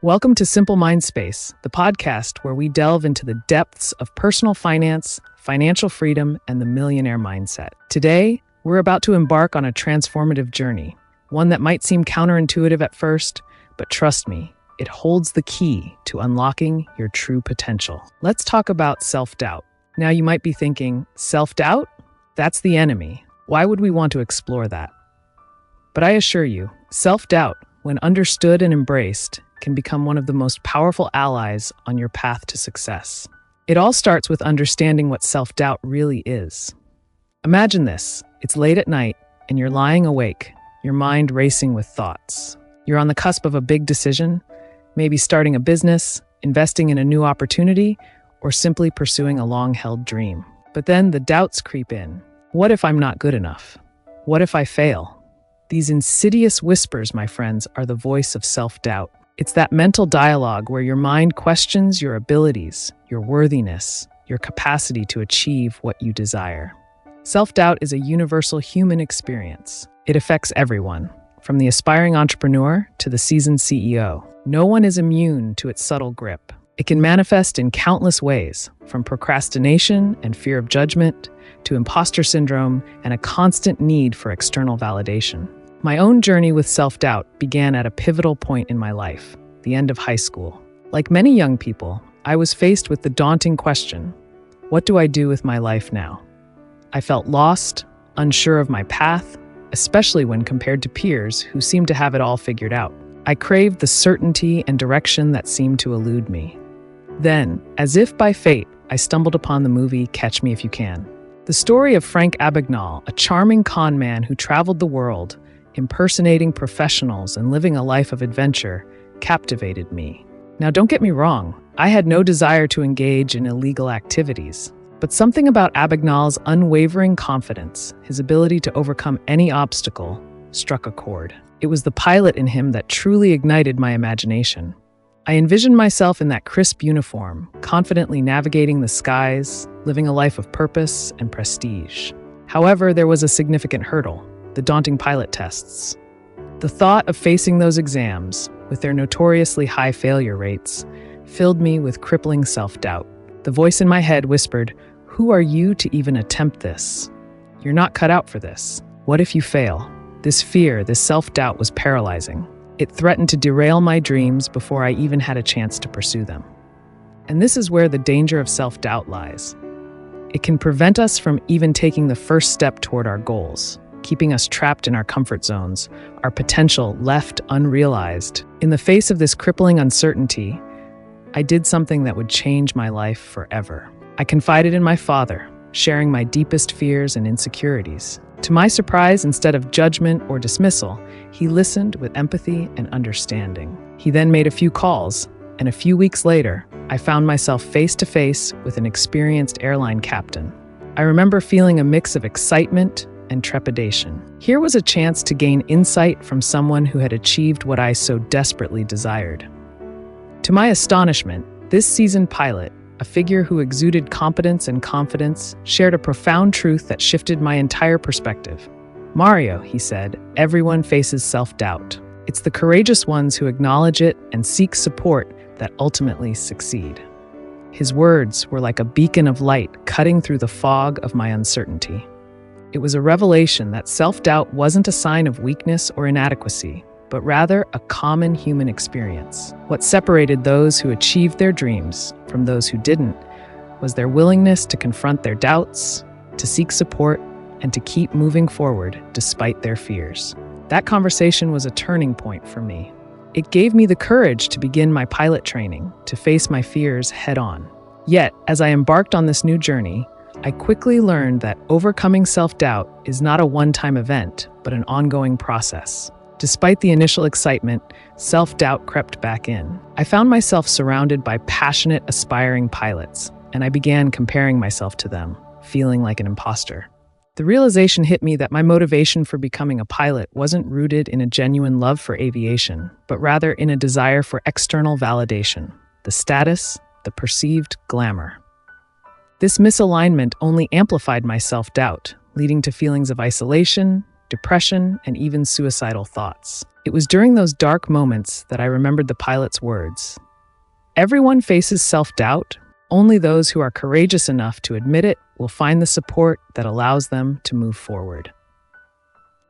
Welcome to Simple Mind Space, the podcast where we delve into the depths of personal finance, financial freedom, and the millionaire mindset. Today, we're about to embark on a transformative journey, one that might seem counterintuitive at first, but trust me, it holds the key to unlocking your true potential. Let's talk about self-doubt. Now you might be thinking, self-doubt? That's the enemy. Why would we want to explore that? But I assure you, self-doubt, when understood and embraced, can become one of the most powerful allies on your path to success. It all starts with understanding what self-doubt really is. Imagine this. It's late at night, and you're lying awake, your mind racing with thoughts. You're on the cusp of a big decision, maybe starting a business, investing in a new opportunity, or simply pursuing a long-held dream. But then the doubts creep in. What if I'm not good enough? What if I fail? These insidious whispers, my friends, are the voice of self-doubt. It's that mental dialogue where your mind questions your abilities, your worthiness, your capacity to achieve what you desire. Self-doubt is a universal human experience. It affects everyone, from the aspiring entrepreneur to the seasoned CEO. No one is immune to its subtle grip. It can manifest in countless ways, from procrastination and fear of judgment to imposter syndrome and a constant need for external validation. My own journey with self-doubt began at a pivotal point in my life, the end of high school. Like many young people, I was faced with the daunting question, what do I do with my life now? I felt lost, unsure of my path, especially when compared to peers who seemed to have it all figured out. I craved the certainty and direction that seemed to elude me. Then, as if by fate, I stumbled upon the movie Catch Me If You Can. The story of Frank Abagnale, a charming con man who traveled the world, impersonating professionals and living a life of adventure, captivated me. Now, don't get me wrong, I had no desire to engage in illegal activities. But something about Abagnale's unwavering confidence, his ability to overcome any obstacle, struck a chord. It was the pilot in him that truly ignited my imagination. I envisioned myself in that crisp uniform, confidently navigating the skies, living a life of purpose and prestige. However, there was a significant hurdle: the daunting pilot tests. The thought of facing those exams, with their notoriously high failure rates, filled me with crippling self-doubt. The voice in my head whispered, "Who are you to even attempt this? You're not cut out for this. What if you fail?" This fear, this self-doubt was paralyzing. It threatened to derail my dreams before I even had a chance to pursue them. And this is where the danger of self-doubt lies. It can prevent us from even taking the first step toward our goals, keeping us trapped in our comfort zones, our potential left unrealized. In the face of this crippling uncertainty, I did something that would change my life forever. I confided in my father, sharing my deepest fears and insecurities. To my surprise, instead of judgment or dismissal, he listened with empathy and understanding. He then made a few calls, and a few weeks later, I found myself face to face with an experienced airline captain. I remember feeling a mix of excitement and trepidation. Here was a chance to gain insight from someone who had achieved what I so desperately desired. To my astonishment, this seasoned pilot, a figure who exuded competence and confidence, shared a profound truth that shifted my entire perspective. "Mario," he said, "everyone faces self-doubt. It's the courageous ones who acknowledge it and seek support that ultimately succeed." His words were like a beacon of light cutting through the fog of my uncertainty. It was a revelation that self-doubt wasn't a sign of weakness or inadequacy, but rather a common human experience. What separated those who achieved their dreams from those who didn't was their willingness to confront their doubts, to seek support, and to keep moving forward despite their fears. That conversation was a turning point for me. It gave me the courage to begin my pilot training, to face my fears head-on. Yet, as I embarked on this new journey, I quickly learned that overcoming self-doubt is not a one-time event, but an ongoing process. Despite the initial excitement, self-doubt crept back in. I found myself surrounded by passionate, aspiring pilots, and I began comparing myself to them, feeling like an imposter. The realization hit me that my motivation for becoming a pilot wasn't rooted in a genuine love for aviation, but rather in a desire for external validation, the status, the perceived glamour. This misalignment only amplified my self-doubt, leading to feelings of isolation, depression, and even suicidal thoughts. It was during those dark moments that I remembered the pilot's words. Everyone faces self-doubt. Only those who are courageous enough to admit it will find the support that allows them to move forward.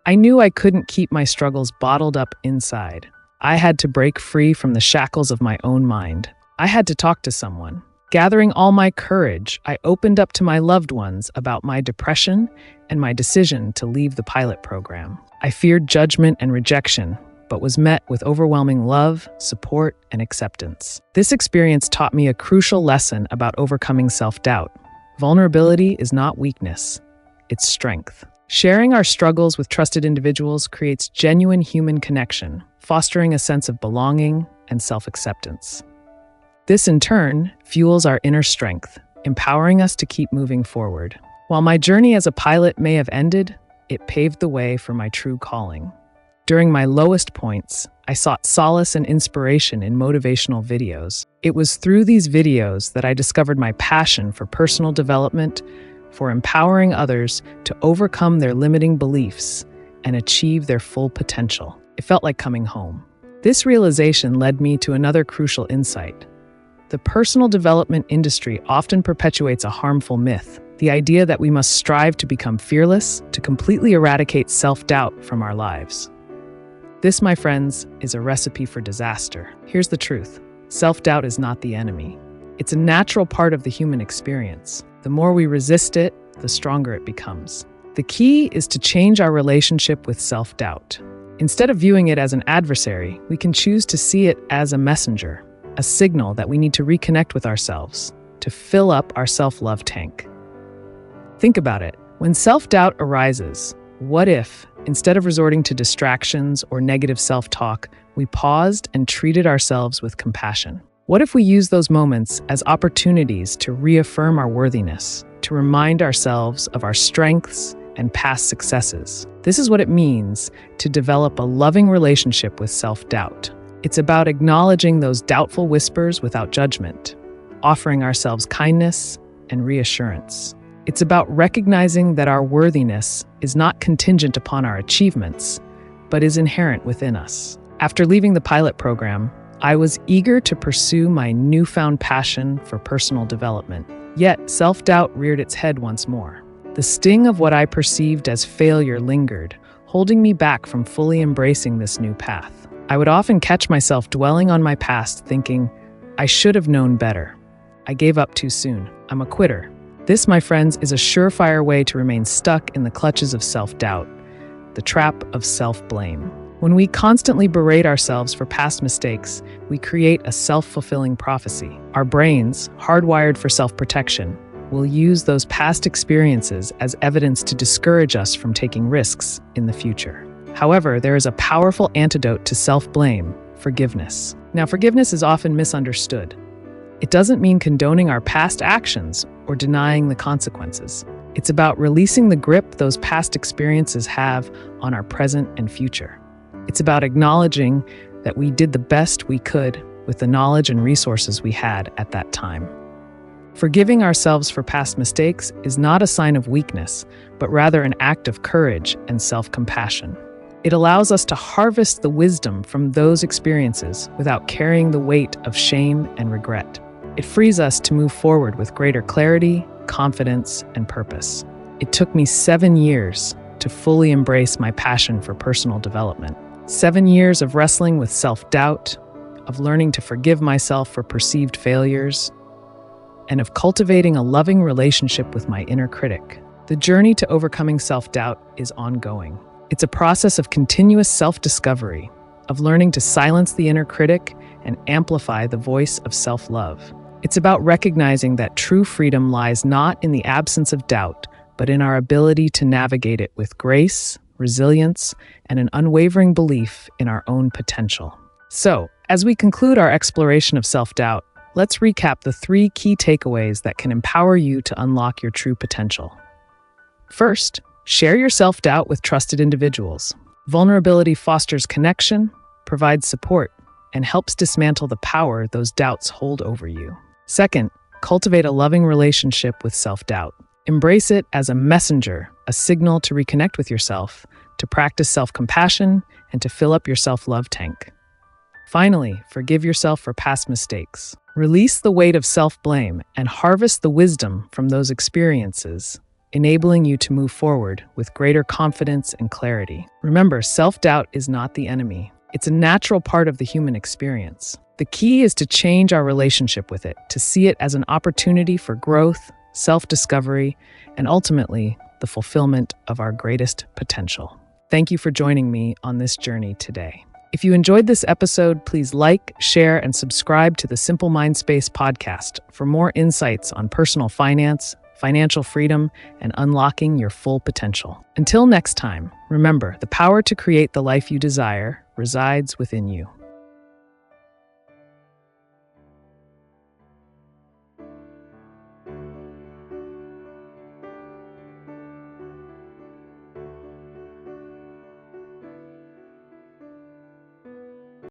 I knew I couldn't keep my struggles bottled up inside. I had to break free from the shackles of my own mind. I had to talk to someone. Gathering all my courage, I opened up to my loved ones about my depression and my decision to leave the pilot program. I feared judgment and rejection, but was met with overwhelming love, support, and acceptance. This experience taught me a crucial lesson about overcoming self-doubt. Vulnerability is not weakness, it's strength. Sharing our struggles with trusted individuals creates genuine human connection, fostering a sense of belonging and self-acceptance. This, in turn, fuels our inner strength, empowering us to keep moving forward. While my journey as a pilot may have ended, it paved the way for my true calling. During my lowest points, I sought solace and inspiration in motivational videos. It was through these videos that I discovered my passion for personal development, for empowering others to overcome their limiting beliefs and achieve their full potential. It felt like coming home. This realization led me to another crucial insight. The personal development industry often perpetuates a harmful myth, the idea that we must strive to become fearless, to completely eradicate self-doubt from our lives. This, my friends, is a recipe for disaster. Here's the truth. Self-doubt is not the enemy. It's a natural part of the human experience. The more we resist it, the stronger it becomes. The key is to change our relationship with self-doubt. Instead of viewing it as an adversary, we can choose to see it as a messenger, a signal that we need to reconnect with ourselves, to fill up our self-love tank. Think about it. When self-doubt arises, what if, instead of resorting to distractions or negative self-talk, we paused and treated ourselves with compassion? What if we use those moments as opportunities to reaffirm our worthiness, to remind ourselves of our strengths and past successes? This is what it means to develop a loving relationship with self-doubt. It's about acknowledging those doubtful whispers without judgment, offering ourselves kindness and reassurance. It's about recognizing that our worthiness is not contingent upon our achievements, but is inherent within us. After leaving the pilot program, I was eager to pursue my newfound passion for personal development. Yet, self-doubt reared its head once more. The sting of what I perceived as failure lingered, holding me back from fully embracing this new path. I would often catch myself dwelling on my past, thinking, I should have known better. I gave up too soon. I'm a quitter. This, my friends, is a surefire way to remain stuck in the clutches of self-doubt, the trap of self-blame. When we constantly berate ourselves for past mistakes, we create a self-fulfilling prophecy. Our brains, hardwired for self-protection, will use those past experiences as evidence to discourage us from taking risks in the future. However, there is a powerful antidote to self-blame: forgiveness. Now, forgiveness is often misunderstood. It doesn't mean condoning our past actions or denying the consequences. It's about releasing the grip those past experiences have on our present and future. It's about acknowledging that we did the best we could with the knowledge and resources we had at that time. Forgiving ourselves for past mistakes is not a sign of weakness, but rather an act of courage and self-compassion. It allows us to harvest the wisdom from those experiences without carrying the weight of shame and regret. It frees us to move forward with greater clarity, confidence, and purpose. It took me 7 years to fully embrace my passion for personal development. 7 years of wrestling with self-doubt, of learning to forgive myself for perceived failures, and of cultivating a loving relationship with my inner critic. The journey to overcoming self-doubt is ongoing. It's a process of continuous self-discovery, of learning to silence the inner critic and amplify the voice of self-love. It's about recognizing that true freedom lies not in the absence of doubt, but in our ability to navigate it with grace, resilience, and an unwavering belief in our own potential. So, as we conclude our exploration of self-doubt, let's recap the 3 key takeaways that can empower you to unlock your true potential. First, share your self-doubt with trusted individuals. Vulnerability fosters connection, provides support, and helps dismantle the power those doubts hold over you. Second, cultivate a loving relationship with self-doubt. Embrace it as a messenger, a signal to reconnect with yourself, to practice self-compassion, and to fill up your self-love tank. Finally, forgive yourself for past mistakes. Release the weight of self-blame and harvest the wisdom from those experiences, enabling you to move forward with greater confidence and clarity. Remember, self-doubt is not the enemy. It's a natural part of the human experience. The key is to change our relationship with it, to see it as an opportunity for growth, self-discovery, and ultimately, the fulfillment of our greatest potential. Thank you for joining me on this journey today. If you enjoyed this episode, please like, share, and subscribe to the Simple Mindspace podcast for more insights on personal finance, financial freedom, and unlocking your full potential. Until next time, remember, the power to create the life you desire resides within you.